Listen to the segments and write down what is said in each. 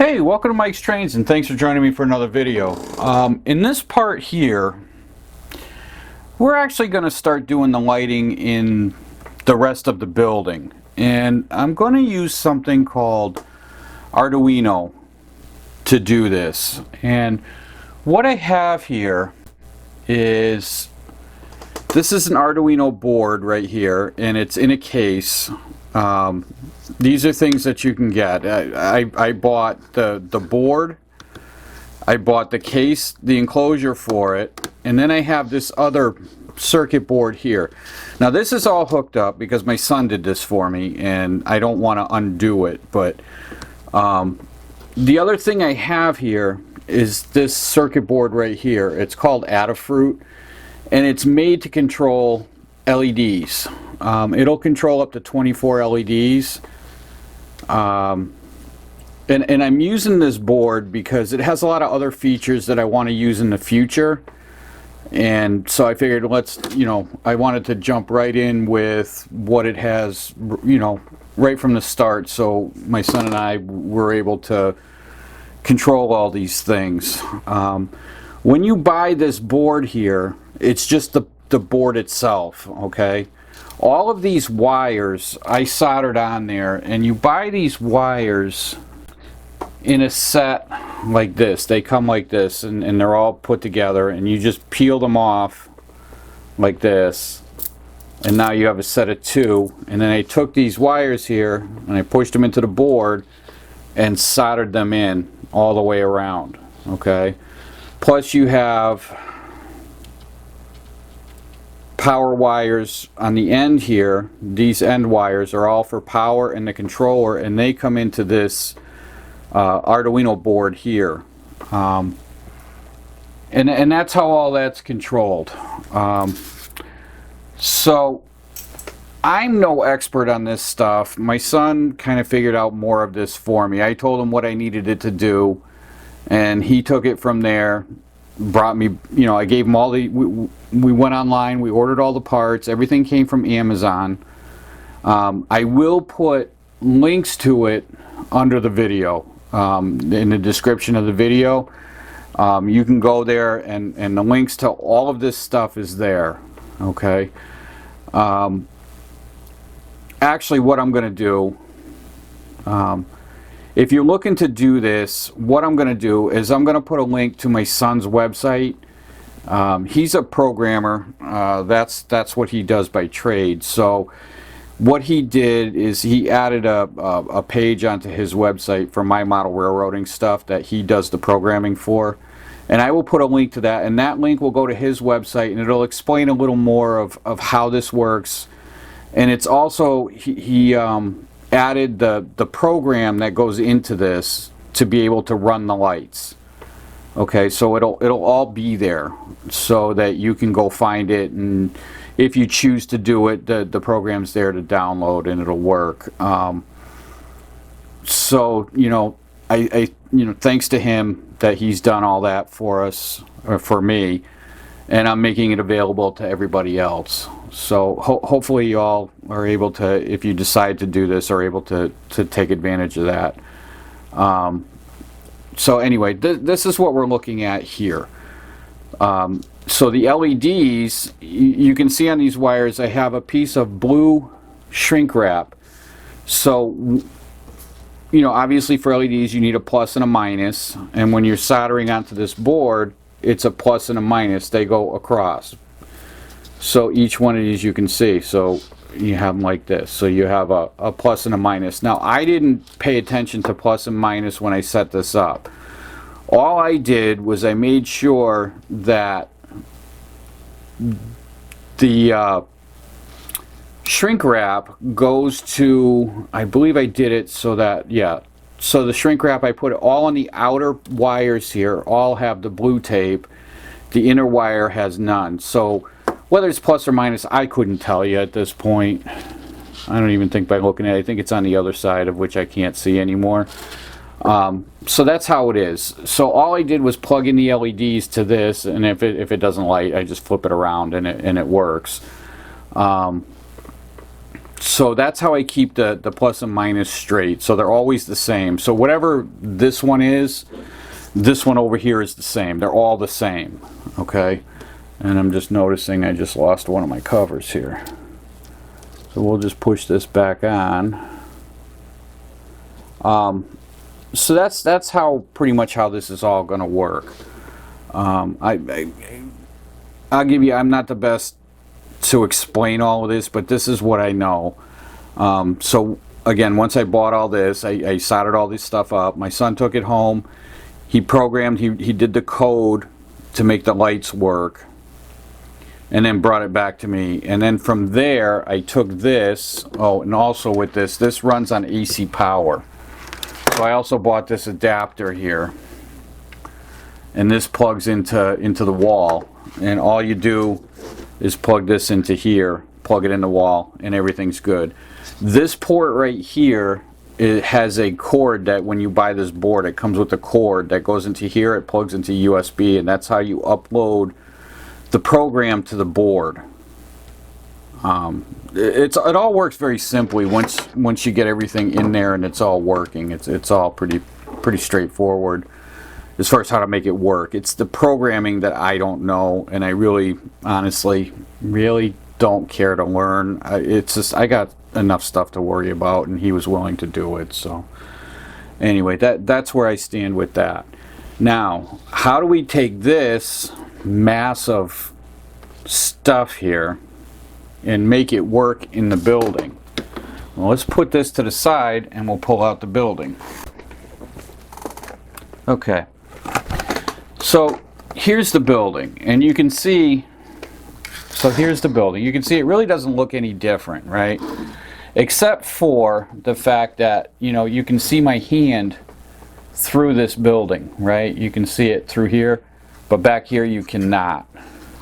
Hey, welcome to Mike's Trains and thanks for joining me for another video. In this part here, we're actually going to start doing the lighting in the rest of the building. And I'm going to use something called Arduino to do this. And what I have here is, this is an Arduino board right here, and it's in a case. These are things that you can get. I bought the board, I bought the case, the enclosure for it, and then I have this other circuit board here. Now this is all hooked up because my son did this for me and I don't want to undo it, but the other thing I have here is this circuit board right here. It's called Adafruit and it's made to control LEDs. It'll control up to 24 LEDs. And I'm using this board because it has a lot of other features that I want to use in the future, and so I figured I wanted to jump right in with what it has, right from the start, so my son and I were able to control all these things. When you buy this board here, it's just the board itself, okay? All of these wires I soldered on there, and you buy these wires in a set like this. They come like this, and they're all put together, and you just peel them off like this, and now you have a set of two. And then I took these wires here and I pushed them into the board and soldered them in all the way around, okay? Plus you have power wires on the end here. These end wires are all for power and the controller, and they come into this Arduino board here, and that's how all that's controlled. So I'm no expert on this stuff. My son kind of figured out more of this for me. I told him what I needed it to do, and he took it from there. Brought me, I gave him all the, we went online, we ordered all the parts, everything came from Amazon. I will put links to it under the video, in the description of the video. You can go there, and the links to all of this stuff is there, okay? Actually, what I'm going to do, if you're looking to do this, what I'm going to do is I'm going to put a link to my son's website. He's a programmer. That's what he does by trade. So what he did is he added a page onto his website for my model railroading stuff that he does the programming for. And I will put a link to that, and that link will go to his website, and it'll explain a little more of how this works. And it's also, he added the program that goes into this to be able to run the lights. Okay, so it'll all be there so that you can go find it, and if you choose to do it, the program's there to download and it'll work. So I thanks to him that he's done all that for us, or for me, and I'm making it available to everybody else. So hopefully you all are able to, if you decide to do this, are able to take advantage of that. So anyway, this is what we're looking at here. So the LEDs, you can see on these wires, I have a piece of blue shrink wrap. So, obviously for LEDs you need a plus and a minus, and when you're soldering onto this board, it's a plus and a minus. They go across. So each one of these you can see. So you have them like this. So you have a plus and a minus. Now I didn't pay attention to plus and minus when I set this up. All I did was I made sure that the shrink wrap goes to, I believe I did it so that, yeah. So the shrink wrap, I put it all on the outer wires here, all have the blue tape. The inner wire has none. So whether it's plus or minus, I couldn't tell you at this point. I don't even think by looking at it. I think it's on the other side, of which I can't see anymore. So that's how it is. So all I did was plug in the LEDs to this, and if it doesn't light, I just flip it around and it works. So So that's how I keep the plus and minus straight. So they're always the same. So whatever this one is, this one over here is the same. They're all the same. Okay. And I'm just noticing I just lost one of my covers here. So we'll just push this back on. So that's how pretty much how this is all going to work. I'll give you, I'm not the best to explain all of this, but this is what I know. So again, once I bought all this, I soldered all this stuff up. My son took it home. He programmed, he did the code to make the lights work, and then brought it back to me. And then from there, I took this, oh, and also with this runs on AC power. So I also bought this adapter here, and this plugs into the wall, and all you do is plug this into here, plug it in the wall, and everything's good. This port right here, it has a cord that when you buy this board, it comes with a cord that goes into here, it plugs into USB, and that's how you upload the program to the board. It all works very simply once you get everything in there and it's all working. It's all pretty straightforward as far as how to make it work. It's the programming that I don't know, and I really, honestly, really don't care to learn. It's just I got enough stuff to worry about, and he was willing to do it. So anyway, that's where I stand with that. Now, how do we take this massive stuff here and make it work in the building? Well, let's put this to the side and we'll pull out the building. Okay, so here's the building, and you can see, so here's the building. You can see it really doesn't look any different, right? Except for the fact that, you know, you can see my hand through this building, right? You can see it through here, but back here you cannot.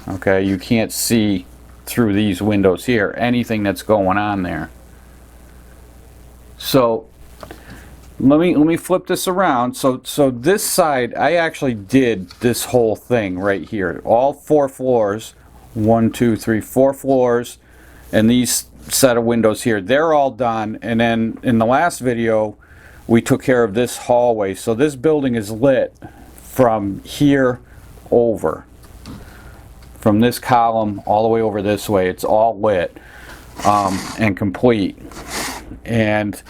Okay, you can't see through these windows here anything that's going on there. So let me flip this around. So this side, I actually did this whole thing right here, all 4 floors, 1, 2, 3, 4 floors, and these set of windows here, they're all done. And then in the last video we took care of this hallway. So this building is lit from here over, from this column all the way over this way. It's all lit and complete. And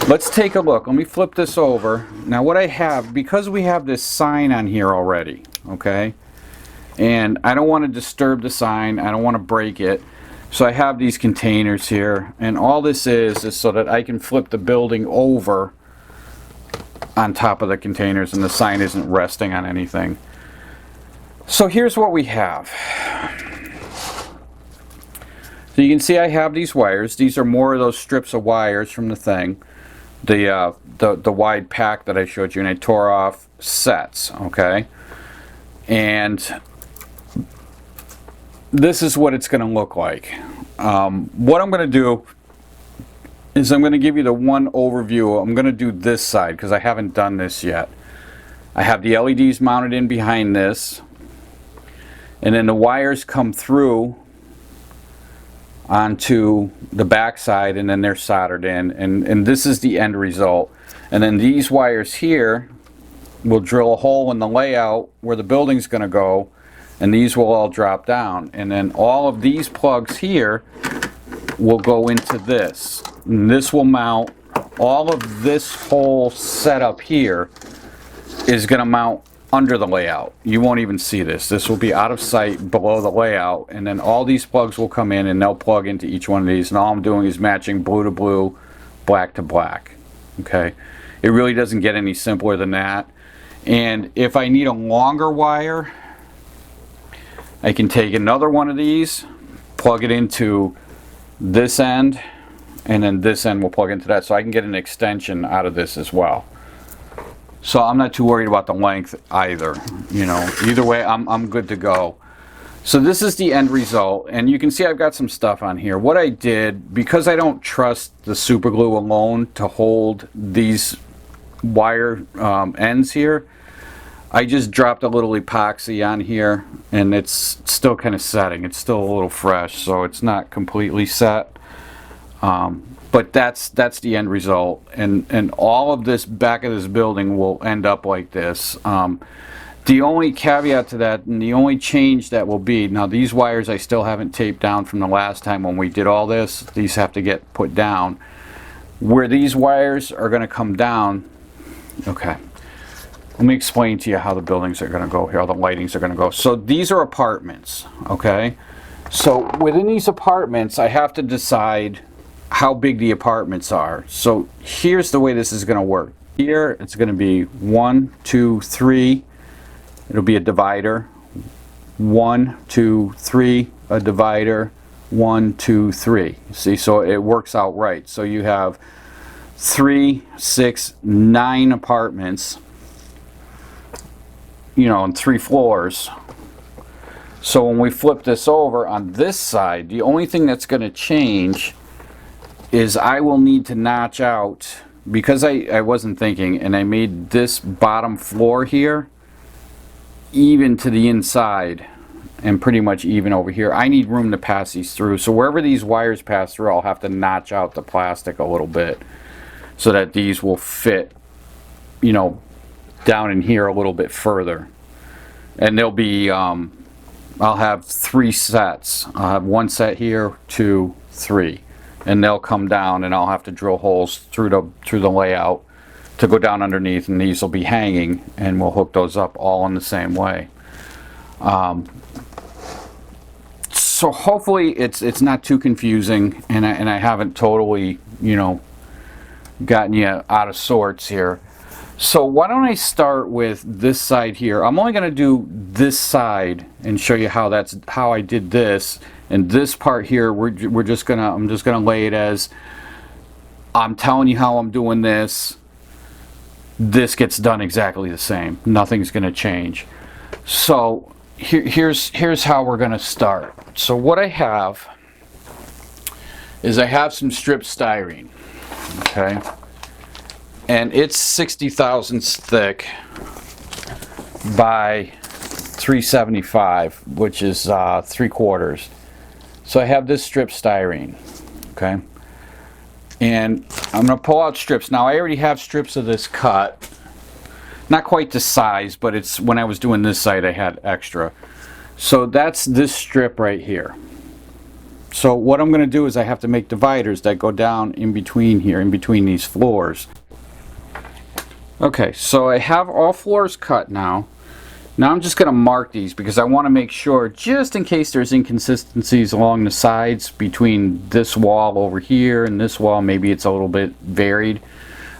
let's take a look. Let me flip this over. Now what I have, because we have this sign on here already, okay, and I don't want to disturb the sign, I don't want to break it, so I have these containers here, and all this is so that I can flip the building over on top of the containers and the sign isn't resting on anything. So here's what we have. So you can see I have these wires. These are more of those strips of wires from the thing, the wide pack that I showed you, and I tore off sets, okay? And this is what it's going to look like. What I'm going to do is I'm going to give you the one overview. I'm going to do this side because I haven't done this yet. I have the LEDs mounted in behind this, and then the wires come through onto the back side, and then they're soldered in, and this is the end result. And then these wires here will drill a hole in the layout where the building's going to go, and these will all drop down, and then all of these plugs here will go into this, and this will mount. All of this whole setup here is going to mount under the layout. You won't even see this. This will be out of sight below the layout, and then all these plugs will come in and they'll plug into each one of these, and all I'm doing is matching blue to blue, black to black. Okay, it really doesn't get any simpler than that. And if I need a longer wire, I can take another one of these, plug it into this end, and then this end will plug into that, so I can get an extension out of this as well. So I'm not too worried about the length either. You know, either way, I'm good to go. So this is the end result, and you can see I've got some stuff on here. What I did, because I don't trust the super glue alone to hold these wire ends here, I just dropped a little epoxy on here, and it's still kind of setting. It's still a little fresh, so it's not completely set. But that's the end result, and all of this back of this building will end up like this. The only caveat to that, and the only change that will be, now these wires I still haven't taped down from the last time when we did all this. These have to get put down. Where these wires are going to come down, okay, let me explain to you how the buildings are going to go here, how the lightings are going to go. So these are apartments, okay? So within these apartments, I have to decide how big the apartments are. So here's the way this is going to work. Here it's going to be 1, 2, 3. It'll be a divider. 1, 2, 3, a divider. 1, 2, 3. See, so it works out right. So you have 3, 6, 9 apartments, you know, on 3 floors. So when we flip this over on this side, the only thing that's going to change is I will need to notch out, because I wasn't thinking, and I made this bottom floor here even to the inside and pretty much even over here. I need room to pass these through. So wherever these wires pass through, I'll have to notch out the plastic a little bit so that these will fit, you know, down in here a little bit further. And there'll be, I'll have 3 sets. I'll have 1 set here, 2, 3. And they'll come down, and I'll have to drill holes through the layout to go down underneath, and these will be hanging, and we'll hook those up all in the same way. So hopefully it's not too confusing, and I haven't totally, you know, gotten you out of sorts here. So why don't I start with this side here. I'm only going to do this side and show you how I did this. And this part here, I'm just gonna lay it as I'm telling you how I'm doing this. This gets done exactly the same. Nothing's gonna change. So here's how we're gonna start. So what I have is I have some strip styrene, okay, and it's 60 thousandths thick by 375, which is 3/4. So I have this strip styrene, okay, and I'm going to pull out strips. Now I already have strips of this cut, not quite the size, but it's when I was doing this side I had extra. So that's this strip right here. So what I'm going to do is I have to make dividers that go down in between here, in between these floors. Okay, so I have all floors cut now. Now I'm just going to mark these because I want to make sure, just in case there's inconsistencies along the sides between this wall over here and this wall, maybe it's a little bit varied.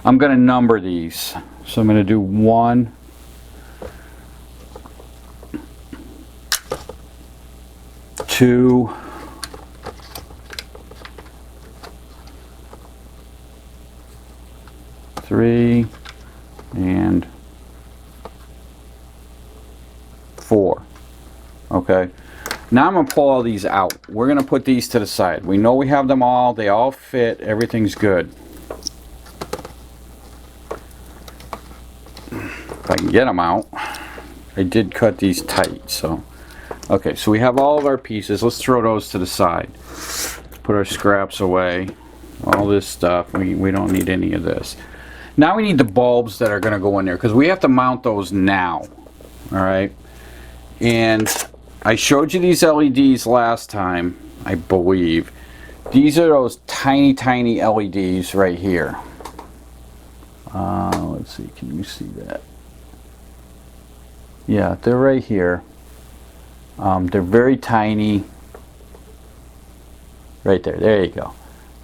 I'm going to number these. So I'm going to do 1, 2, 3, and 4. Okay, now I'm going to pull all these out. We're going to put these to the side. We know we have them all. They all fit. Everything's good. If I can get them out. I did cut these tight. So, okay, so we have all of our pieces. Let's throw those to the side. Put our scraps away. All this stuff. We don't need any of this. Now we need the bulbs that are going to go in there because we have to mount those now. All right. And I showed you these LEDs last time, I believe. These are those tiny, tiny LEDs right here. Let's see, can you see that? Yeah, they're right here. They're very tiny. Right there, there you go.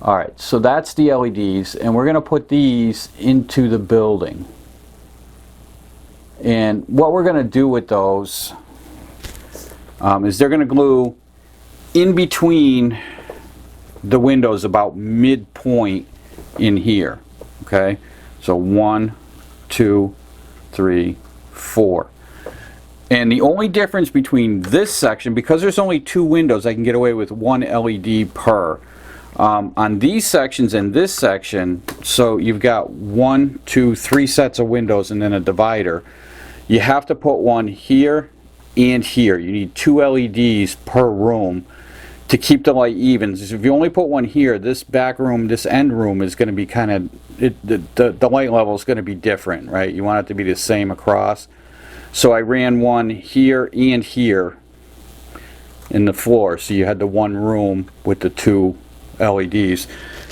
Alright, so that's the LEDs, and we're going to put these into the building. And what we're going to do with those is they're going to glue in between the windows about midpoint in here. Okay, so 1, 2, 3, 4. And the only difference between this section, because there's only 2 windows, I can get away with 1 LED per. On these sections and this section, so you've got 1, 2, 3 sets of windows and then a divider. You have to put one here and here. You need 2 LEDs per room to keep the light even. If you only put one here, this back room, this end room is going to be kind of, the light level is going to be different, right? You want it to be the same across. So I ran one here and here in the floor, so you had the one room with the two LEDs.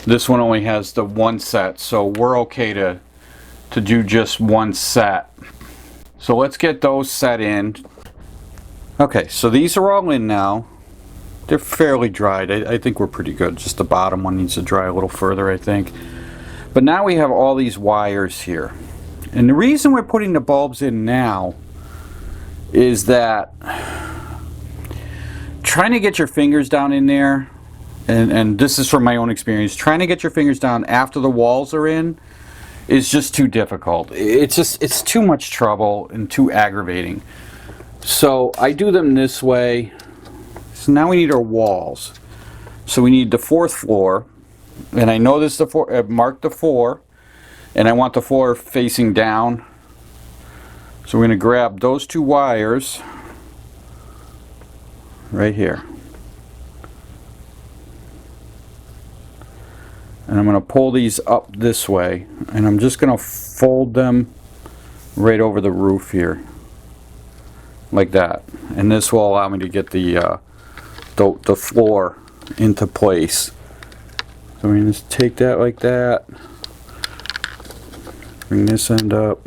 This one only has the one set, so we're okay to do just one set. So let's get those set in. Okay, so these are all in now. They're fairly dried. I think we're pretty good. Just the bottom one needs to dry a little further, I think. But now we have all these wires here. And the reason we're putting the bulbs in now is that trying to get your fingers down in there, and this is from my own experience, trying to get your fingers down after the walls are in is just too difficult. It's too much trouble and too aggravating. So I do them this way. So now we need our walls. So we need the 4th floor, and I know this is the 4. I've marked the 4, and I want the 4 facing down. So we're going to grab those 2 wires right here, and I'm going to pull these up this way, and I'm just going to fold them right over the roof here like that, and this will allow me to get the floor into place. So we just take that like that, bring this end up,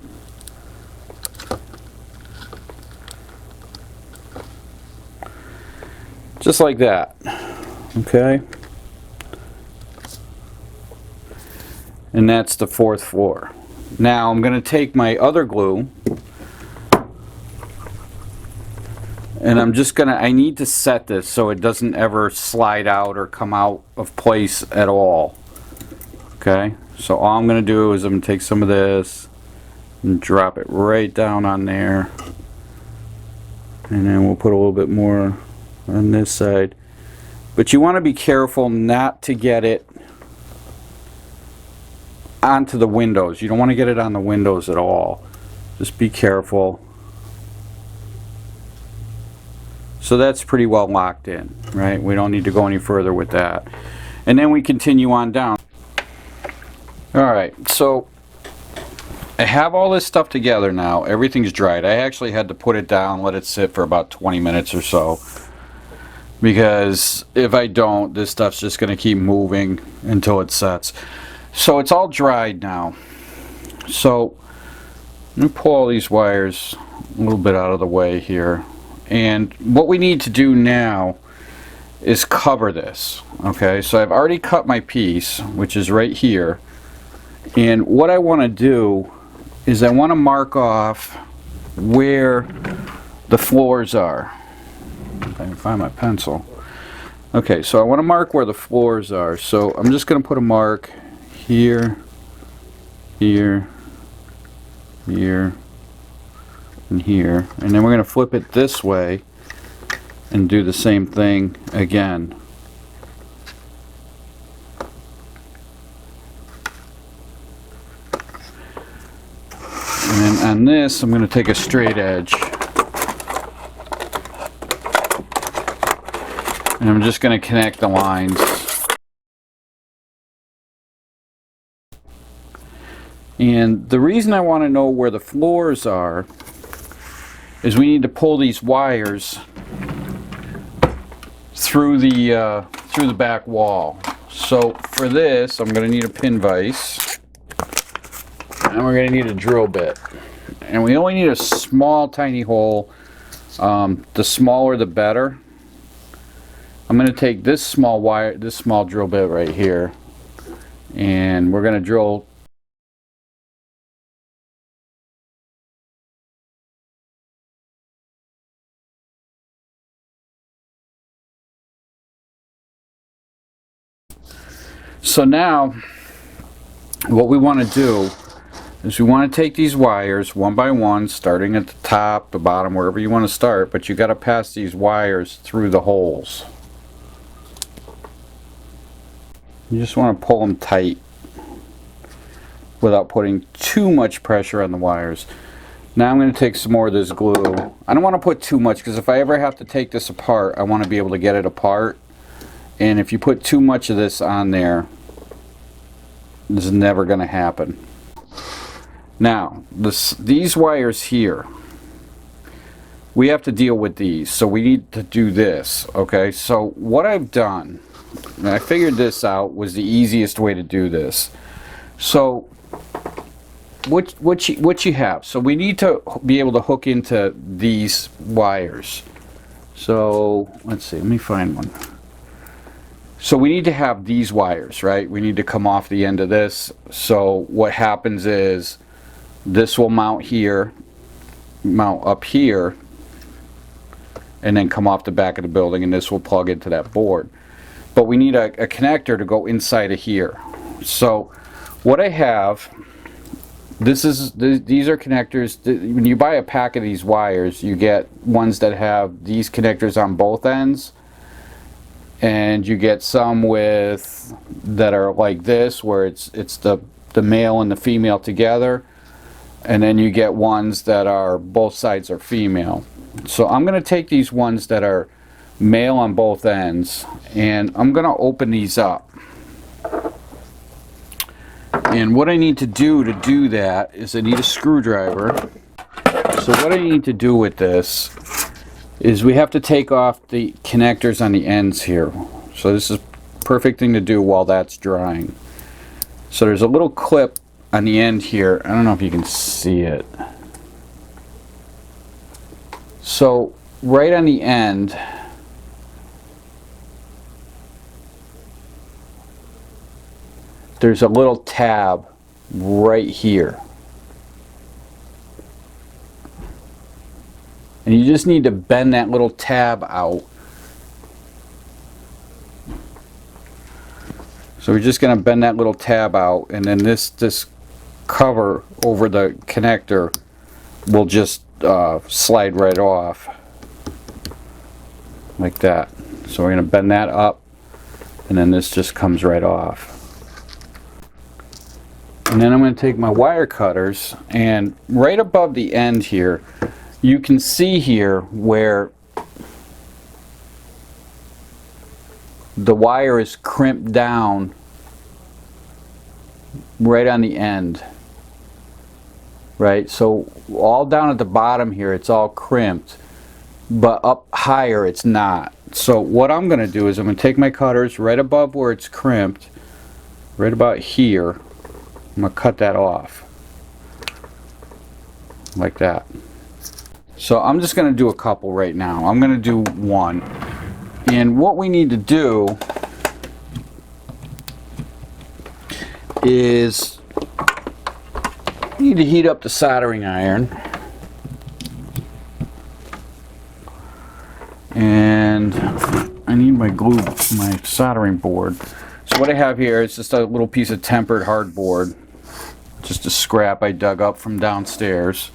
just like that. Okay, and that's the 4th floor. Now I'm going to take my other glue, and I'm just gonna, I need to set this so it doesn't ever slide out or come out of place at all. Okay, so all I'm gonna do is I'm gonna take some of this and drop it right down on there, and then we'll put a little bit more on this side. But you want to be careful not to get it onto the windows. You don't want to get it on the windows at all. Just be careful. So that's pretty well locked in, right? We don't need to go any further with that. And then we continue on down. Alright, so I have all this stuff together now. Everything's dried. I actually had to put it down, let it sit for about 20 minutes or so. Because if I don't, this stuff's just going to keep moving until it sets. So it's all dried now. So let me pull all these wires a little bit out of the way here. And what we need to do now is cover this. Okay, so I've already cut my piece, which is right here. And what I want to do is I want to mark off where the floors are. If I can find my pencil. Okay, so I want to mark where the floors are. So I'm just going to put a mark here, here, here, and here, and then we're going to flip it this way and do the same thing again. And then on this I'm going to take a straight edge, and I'm just going to connect the lines. And the reason I want to know where the floors are is we need to pull these wires through the back wall. So for this, I'm going to need a pin vise, and we're going to need a drill bit. And we only need a small, tiny hole. The smaller, the better. I'm going to take this small wire, this small drill bit right here, and we're going to drill. So now what we want to do is we want to take these wires one by one, starting at the top, the bottom, wherever you want to start, but you got to pass these wires through the holes. You just want to pull them tight without putting too much pressure on the wires. Now I'm going to take some more of this glue. I don't want to put too much, because if I ever have to take this apart, I want to be able to get it apart And if you put too much of this on there, this is never going to happen. Now, these wires here, we have to deal with these, so we need to do this. Okay, so what I've done, and I figured this out, was the easiest way to do this. So what you have, so we need to be able to hook into these wires. So let's see, let me find one. So we need to have these wires, right? We need to come off the end of this. So what happens is this will mount here, mount up here, and then come off the back of the building, and this will plug into that board. But we need a connector to go inside of here. So what I have, these are connectors. When you buy a pack of these wires, you get ones that have these connectors on both ends, and you get some with that are like this, where it's the male and the female together, and then you get ones that are both sides are female. So I'm going to take these ones that are male on both ends, and I'm going to open these up. And what I need to do that is I need a screwdriver. So what I need to do with this is we have to take off the connectors on the ends here. So this is a perfect thing to do while that's drying. So there's a little clip on the end here. I don't know if you can see it. So right on the end, there's a little tab right here. And you just need to bend that little tab out. So we're just going to bend that little tab out, and then this cover over the connector will just slide right off like that. So we're going to bend that up, and then this just comes right off. And then I'm going to take my wire cutters, and right above the end here, you can see here where the wire is crimped down right on the end. Right, so all down at the bottom here it's all crimped, but up higher it's not. So what I'm going to do is I'm going to take my cutters right above where it's crimped, right about here. I'm going to cut that off like that. So I'm just going to do a couple right now. I'm going to do one, and what we need to do is you need to heat up the soldering iron, and I need my glue, my soldering board. So what I have here is just a little piece of tempered hardboard, just a scrap I dug up from downstairs.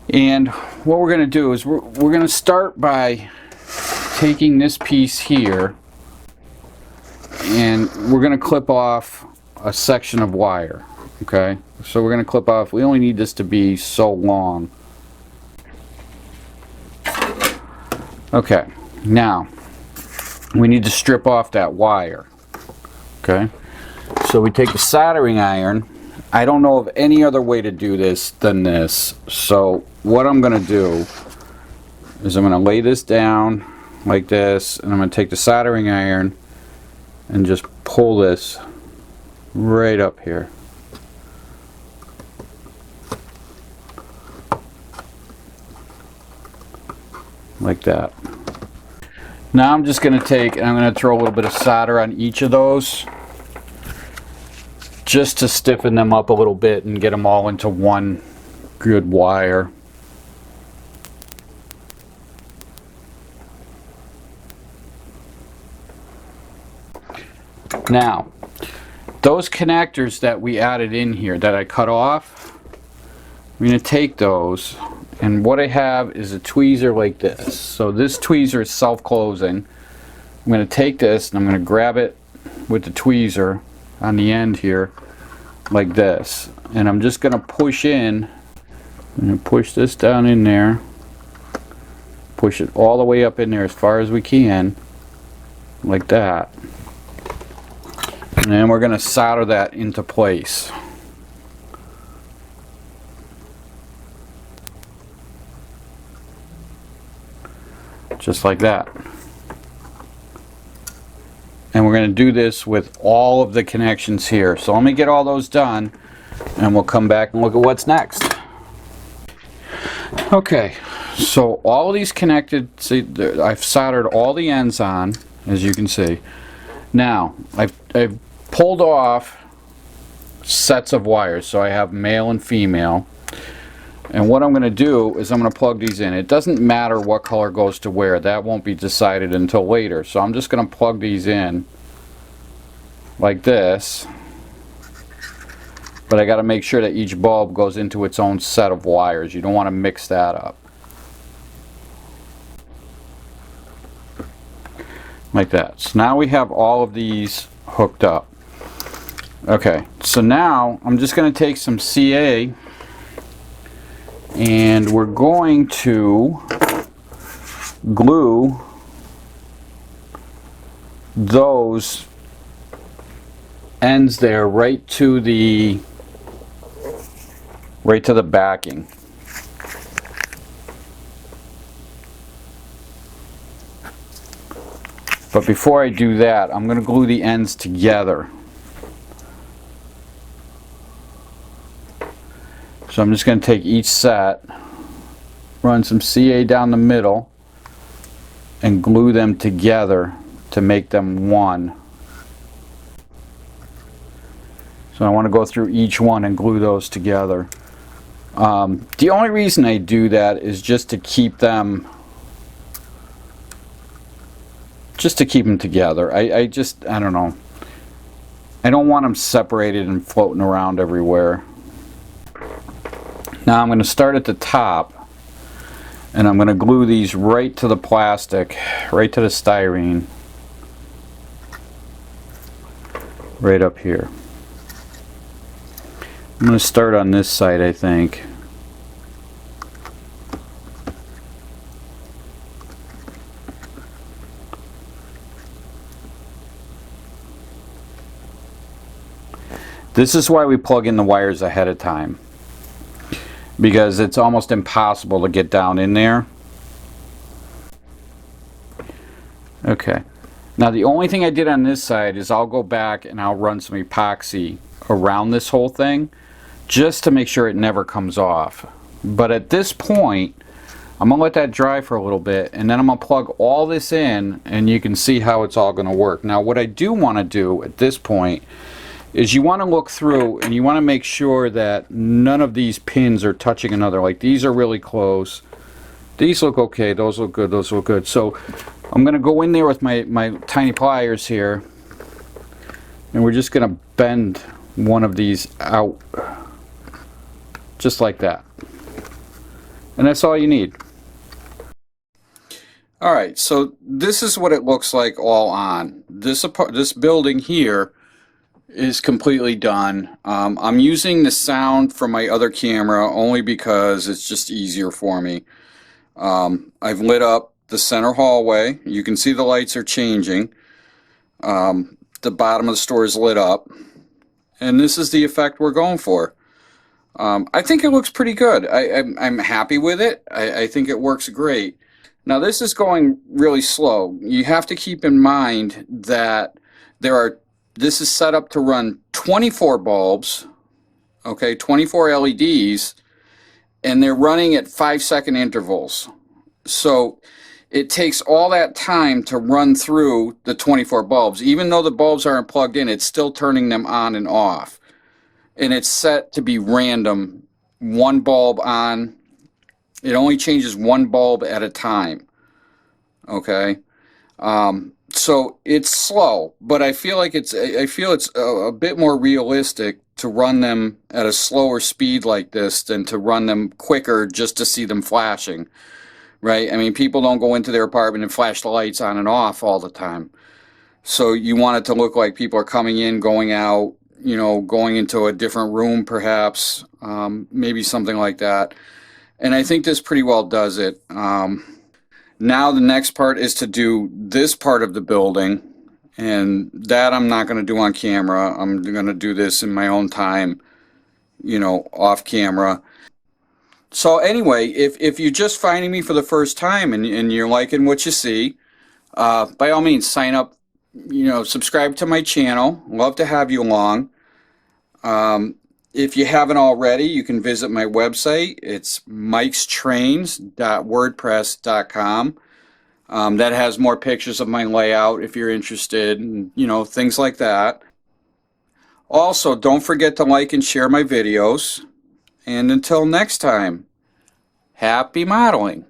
And what we're going to do is we're going to start by taking this piece here, and we're going to clip off a section of wire. Okay, so we're going to clip off, we only need this to be so long. Okay, now we need to strip off that wire. Okay, so we take the soldering iron. I don't know of any other way to do this than this, so what I'm going to do is I'm going to lay this down like this, and I'm going to take the soldering iron and just pull this right up here. Like that. Now I'm just going to take, and I'm going to throw a little bit of solder on each of those just to stiffen them up a little bit and get them all into one good wire. Now, those connectors that we added in here that I cut off, I'm going to take those, and what I have is a tweezer like this. So this tweezer is self-closing. I'm going to take this and I'm going to grab it with the tweezer on the end here like this, and I'm just going to push in. I'm going to push this down in there, push it all the way up in there as far as we can, like that. And then we're going to solder that into place. Just like that. And we're going to do this with all of the connections here. So let me get all those done and we'll come back and look at what's next. Okay, so all of these connected, see, I've soldered all the ends on, as you can see. Now, I've pulled off sets of wires, so I have male and female. And what I'm going to do is I'm going to plug these in. It doesn't matter what color goes to where. That won't be decided until later. So I'm just going to plug these in like this. But I got to make sure that each bulb goes into its own set of wires. You don't want to mix that up. Like that. So now we have all of these hooked up. Okay, so now I'm just going to take some CA and we're going to glue those ends there right to the backing. But before I do that, I'm going to glue the ends together. So I'm just going to take each set, run some CA down the middle, and glue them together to make them one. So I want to go through each one and glue those together. The only reason I do that is just to keep them together. I don't know. I don't want them separated and floating around everywhere. Now I'm going to start at the top and I'm going to glue these right to the plastic, right to the styrene, right up here. I'm going to start on this side, I think. This is why we plug in the wires ahead of time, because it's almost impossible to get down in there. Okay, now the only thing I did on this side is I'll go back and I'll run some epoxy around this whole thing just to make sure it never comes off. But at this point I'm gonna let that dry for a little bit and then I'm gonna plug all this in and you can see how it's all gonna work. Now what I do want to do at this point is you want to look through and you want to make sure that none of these pins are touching another. Like these are really close. These look okay. Those look good. Those look good. So I'm going to go in there with my tiny pliers here and we're just going to bend one of these out just like that. And that's all you need. Alright, so this is what it looks like all on. This building here is completely done. I'm using the sound from my other camera only because it's just easier for me. I've lit up the center hallway. You can see the lights are changing. The bottom of the store is lit up. And this is the effect we're going for. I think it looks pretty good. I'm happy with it. I think it works great. Now this is going really slow. You have to keep in mind that this is set up to run 24 bulbs, okay, 24 LEDs, and they're running at 5-second intervals. So it takes all that time to run through the 24 bulbs. Even though the bulbs aren't plugged in, it's still turning them on and off. And it's set to be random, one bulb on. It only changes one bulb at a time, okay? So it's slow, but I feel it's a bit more realistic to run them at a slower speed like this than to run them quicker just to see them flashing, right? I mean, people don't go into their apartment and flash the lights on and off all the time. So you want it to look like people are coming in, going out, you know, going into a different room perhaps, maybe something like that. And I think this pretty well does it. Now the next part is to do this part of the building, And that I'm not going to do on camera. I'm going to do this in my own time, you know, off camera. So anyway, if you're just finding me for the first time and you're liking what you see, by all means sign up, you know, subscribe to my channel. Love to have you along. If you haven't already, you can visit my website. It's mikestrains.wordpress.com. That has more pictures of my layout if you're interested, and, you know, things like that. Also, don't forget to like and share my videos. And until next time, happy modeling.